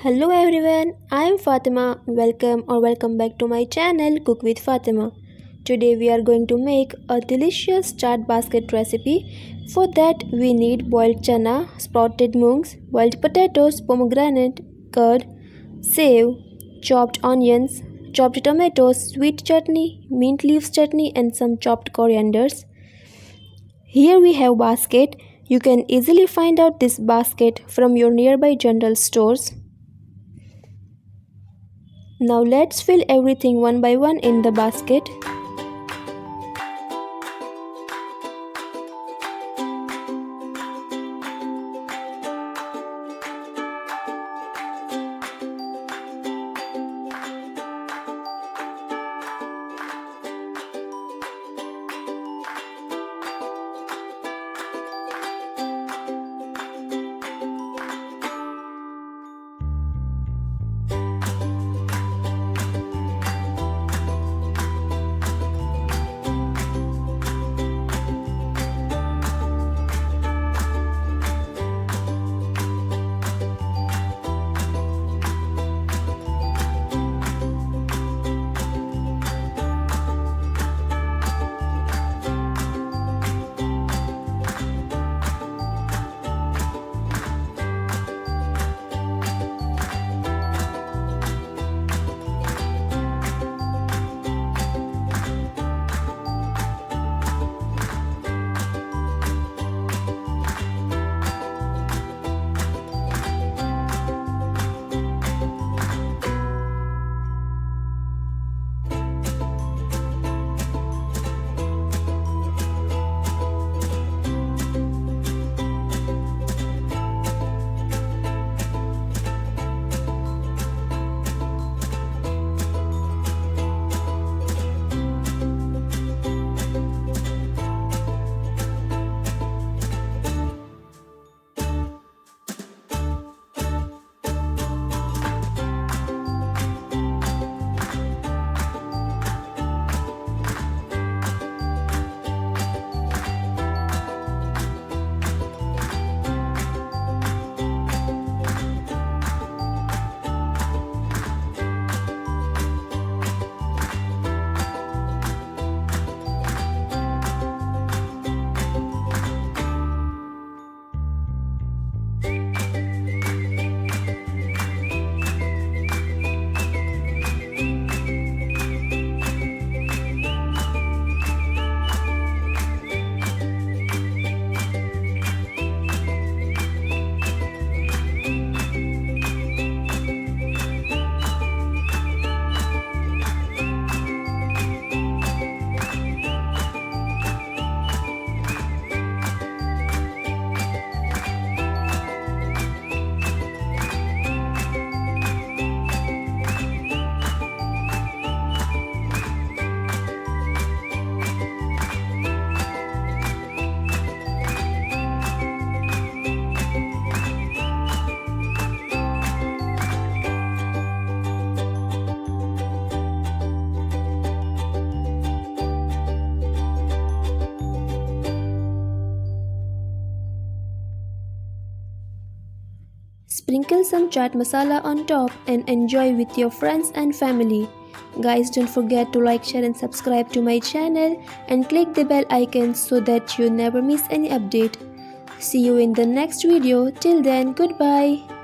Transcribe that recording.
Hello everyone, I am Fatima. Welcome back to my channel Cook with Fatima. Today we are going to make a delicious chaat basket recipe. For that we need boiled chana, sprouted moongs, boiled potatoes, pomegranate, curd, save, chopped onions, chopped tomatoes, sweet chutney, mint leaves chutney and some chopped corianders. Here we have basket. You can easily find out this basket from your nearby general stores. Now let's fill everything one by one in the basket. Sprinkle some chaat masala on top and enjoy with your friends and family. Guys, don't forget to like, share and subscribe to my channel and click the bell icon so that you never miss any update. See you in the next video. Till then, goodbye.